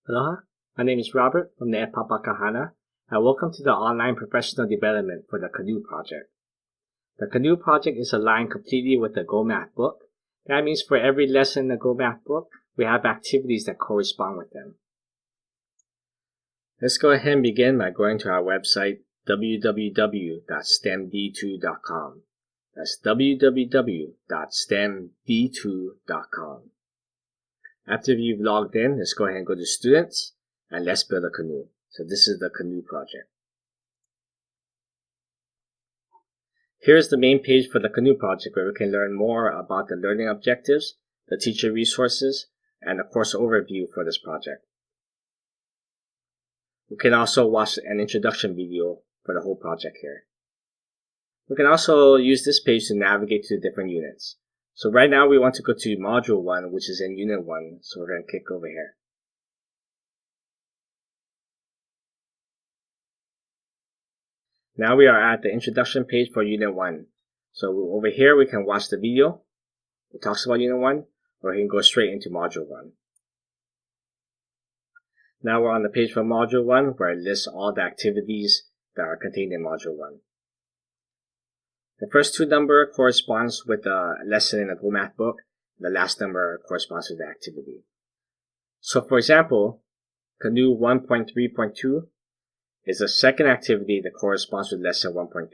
Aloha, my name is Robert from the Epapakahana, and welcome to the online professional development for the Canoe project. The Canoe project is aligned completely with the Go Math book. That means for every lesson in the Go Math book, we have activities that correspond with them. Let's go ahead and begin by going to our website, www.stemd2.com. That's www.stemd2.com. After you've logged in, let's go ahead and go to Students, and let's build a canoe. So this is the Canoe project. Here's the main page for the Canoe project, where we can learn more about the learning objectives, the teacher resources, and the course overview for this project. We can also watch an introduction video for the whole project here. We can also use this page to navigate to the different units. So right now we want to go to Module 1, which is in Unit 1, so we're going to click over here. Now we are at the introduction page for Unit 1. So over here we can watch the video that talks about Unit 1, or we can go straight into Module 1. Now we're on the page for Module 1, where it lists all the activities that are contained in Module 1. The first two number corresponds with the lesson in the Go Math book. The last number corresponds to the activity. So for example, Canoe 1.3.2 is the second activity that corresponds with lesson 1.3.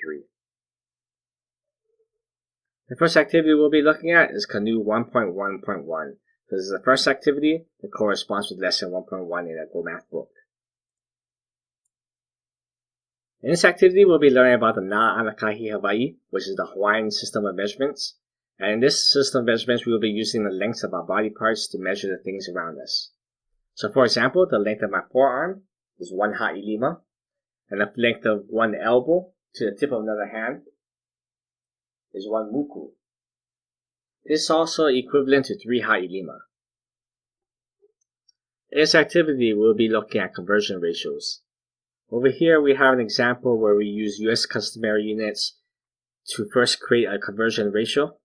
The first activity we'll be looking at is Canoe 1.1.1. This is the first activity that corresponds with lesson 1.1 in the Go Math book. In this activity, we'll be learning about the Na'anakahi Hawaii, which is the Hawaiian system of measurements. And in this system of measurements, we will be using the lengths of our body parts to measure the things around us. So for example, the length of my forearm is 1 ha'ilima, and the length of one elbow to the tip of another hand is 1 muku. This is also equivalent to 3 ha'ilima. In this activity, we'll be looking at conversion ratios. Over here, we have an example where we use US customary units to first create a conversion ratio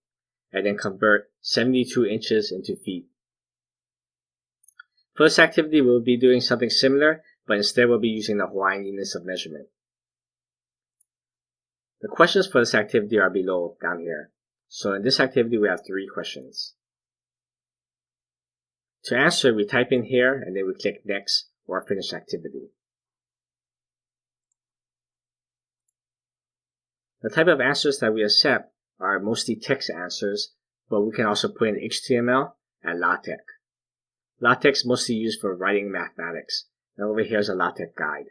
and then convert 72 inches into feet. For this activity, we'll be doing something similar, but instead we'll be using the Hawaiian units of measurement. The questions for this activity are below down here. So in this activity, we have 3 questions. To answer, we type in here and then we click Next or Finish Activity. The type of answers that we accept are mostly text answers, but we can also put in HTML and LaTeX. LaTeX is mostly used for writing mathematics, and over here is a LaTeX guide.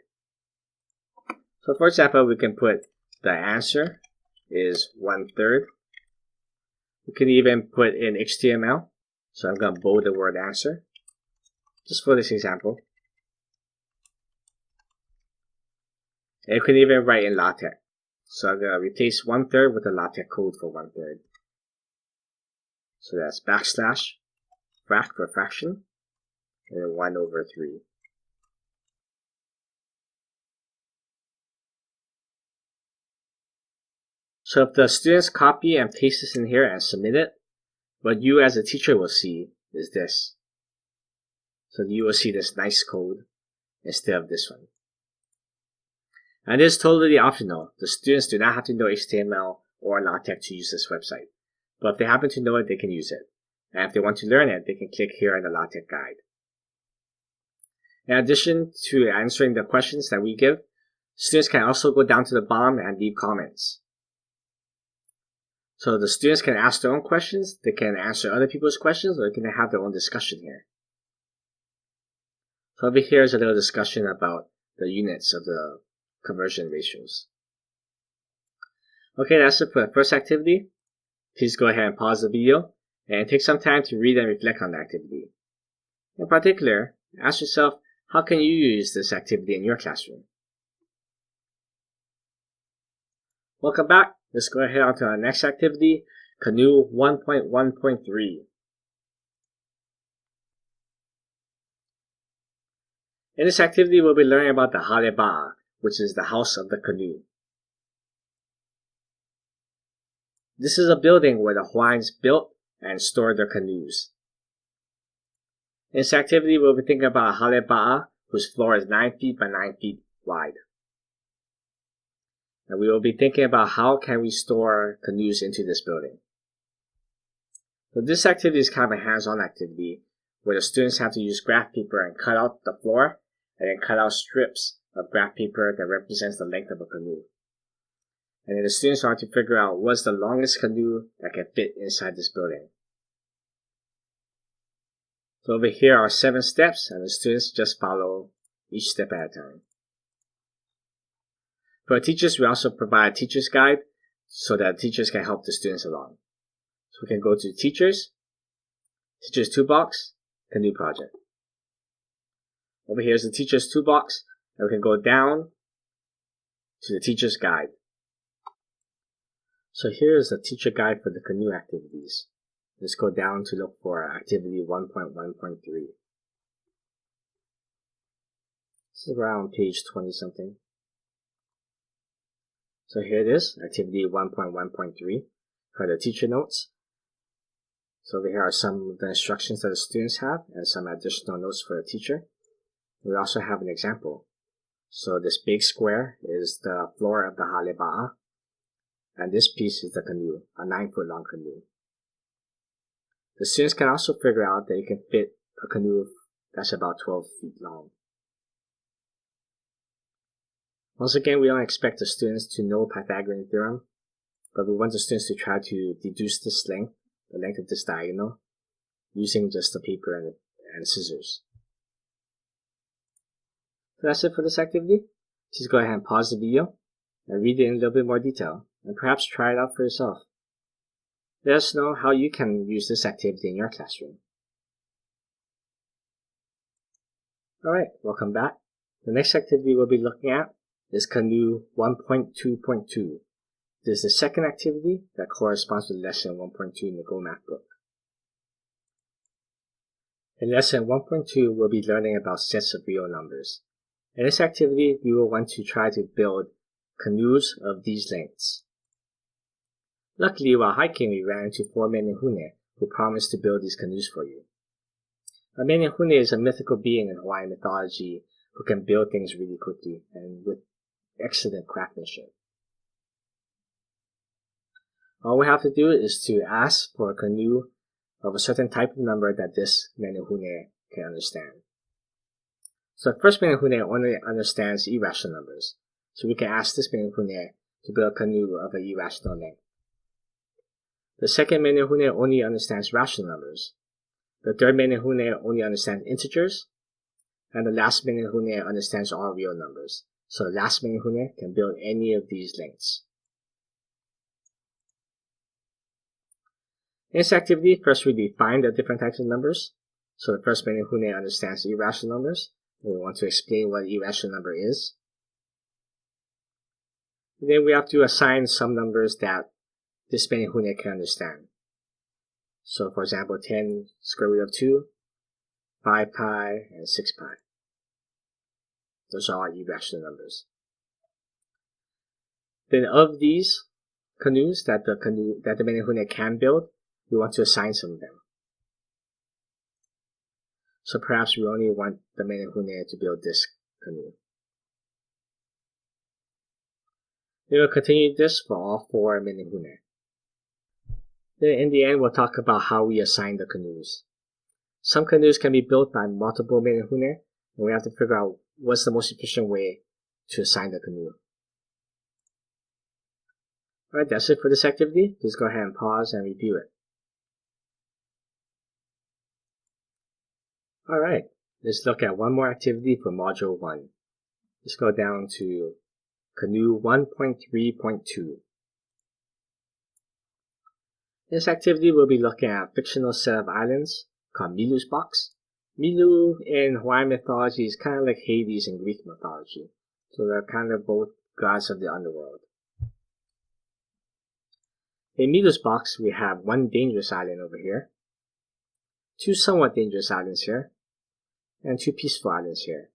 So for example, we can put the answer is 1/3. We can even put in HTML, so I'm going to bold the word answer, just for this example. And you can even write in LaTeX. So I'm going to replace 1/3 with the LaTeX code for 1/3. So that's backslash, frac for fraction, and then 1/3. So if the students copy and paste this in here and submit it, what you as a teacher will see is this. So you will see this nice code instead of this one. And it is totally optional. The students do not have to know HTML or LaTeX to use this website. But if they happen to know it, they can use it. And if they want to learn it, they can click here in the LaTeX guide. In addition to answering the questions that we give, students can also go down to the bottom and leave comments. So the students can ask their own questions, they can answer other people's questions, or they can have their own discussion here. So over here is a little discussion about the units of the conversion ratios. Okay, that's it for the first activity. Please go ahead and pause the video and take some time to read and reflect on the activity. In particular, ask yourself, how can you use this activity in your classroom? Welcome back. Let's go ahead on to our next activity, Canoe 1.1.3. In this activity, we'll be learning about the Haleba'a, which is the house of the canoe. This is a building where the Hawaiians built and stored their canoes. In this activity, we'll be thinking about a hale ba'a whose floor is 9 feet by 9 feet wide. And we will be thinking about how can we store canoes into this building. So this activity is kind of a hands-on activity where the students have to use graph paper and cut out the floor and then cut out strips of graph paper that represents the length of a canoe. And then the students are to figure out what's the longest canoe that can fit inside this building. So over here are 7 steps, and the students just follow each step at a time. For teachers, we also provide a teacher's guide so that teachers can help the students along. So we can go to Teachers, Teacher's Toolbox, Canoe Project. Over here is the Teacher's Toolbox, and we can go down to the Teacher's Guide. So here is the teacher guide for the canoe activities. Let's go down to look for activity 1.1.3. This is around page 20 something. So here it is, activity 1.1.3 for the teacher notes. So over here are some of the instructions that the students have and some additional notes for the teacher. We also have an example. So this big square is the floor of the hale ba'a, and this piece is the canoe, a 9-foot long canoe. The students can also figure out that you can fit a canoe that's about 12 feet long. Once again, we don't expect the students to know Pythagorean theorem, but we want the students to try to deduce this length, the length of this diagonal, using just the paper and scissors. So that's it for this activity. Please go ahead and pause the video and read it in a little bit more detail, and perhaps try it out for yourself. Let us know how you can use this activity in your classroom. Alright, welcome back. The next activity we'll be looking at is Canoe 1.2.2. This is the second activity that corresponds with lesson 1.2 in the Go Math book. In lesson 1.2, we'll be learning about sets of real numbers. In this activity, we will want to try to build canoes of these lengths. Luckily, while hiking, we ran into 4 menehune who promised to build these canoes for you. A menehune is a mythical being in Hawaiian mythology who can build things really quickly and with excellent craftsmanship. All we have to do is to ask for a canoe of a certain type of number that this menehune can understand. So the first menehune only understands irrational numbers, so we can ask this menehune to build a canoe of an irrational length. The second menehune only understands rational numbers. The third menehune only understands integers. And the last menehune understands all real numbers. So the last menehune can build any of these lengths. In this activity, first we define the different types of numbers. So the first menehune understands irrational numbers. We want to explain what an irrational number is. And then we have to assign some numbers that this menehune can understand. So for example, 10 square root of 2, 5 pi, and 6 pi. Those are all irrational numbers. Then of these canoes that the menehune can build, we want to assign some of them. So perhaps we only want the menehune to build this canoe. We will continue this for all 4 menehune. Then in the end, we'll talk about how we assign the canoes. Some canoes can be built by multiple menehune, and we have to figure out what's the most efficient way to assign the canoe. Alright, that's it for this activity. Please go ahead and pause and review it. Alright, let's look at one more activity for Module 1. Let's go down to Canoe 1.3.2. This activity will be looking at a fictional set of islands called Milu's box. Milu in Hawaiian mythology is kind of like Hades in Greek mythology. So they're kind of both gods of the underworld. In Milu's box, we have 1 dangerous island over here, 2 somewhat dangerous islands here, and 2 peaceful islands here.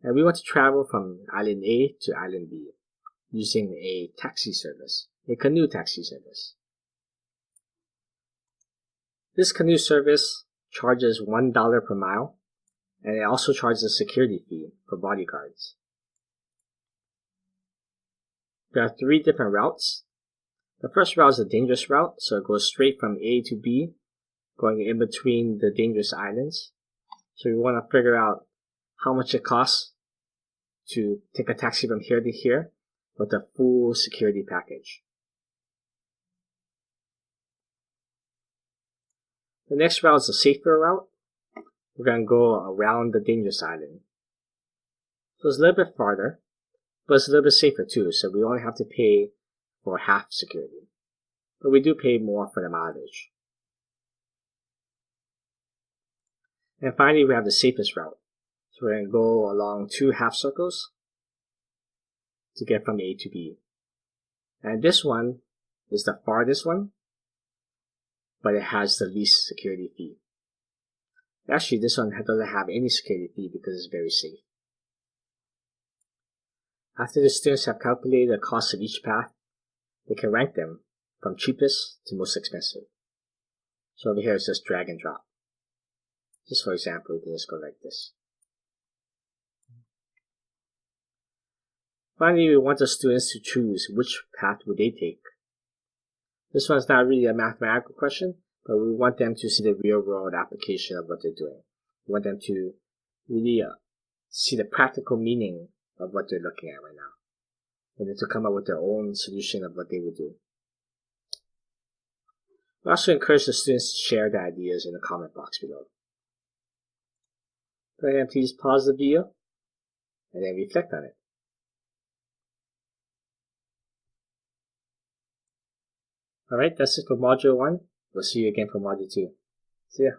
And we want to travel from island A to island B using a taxi service, a canoe taxi service. This canoe service charges $1 per mile, and it also charges a security fee for bodyguards. There are 3 different routes. The first route is a dangerous route, so it goes straight from A to B, going in between the dangerous islands. So we want to figure out how much it costs to take a taxi from here to here with a full security package. The next route is a safer route. We're going to go around the dangerous island. So it's a little bit farther, but it's a little bit safer too, so we only have to pay for half security. But we do pay more for the mileage. And finally, we have the safest route. So we're going to go along 2 half circles to get from A to B. And this one is the farthest one, but it has the least security fee. Actually, this one doesn't have any security fee because it's very safe. After the students have calculated the cost of each path, they can rank them from cheapest to most expensive. So over here it says drag and drop. Just for example, we can just go like this. Finally, we want the students to choose which path would they take. This one's not really a mathematical question, but we want them to see the real-world application of what they're doing. We want them to really see the practical meaning of what they're looking at right now, and then to come up with their own solution of what they would do. We also encourage the students to share their ideas in the comment box below. Go ahead and please pause the video and then reflect on it. Alright, that's it for Module 1. We'll see you again for Module 2. See ya.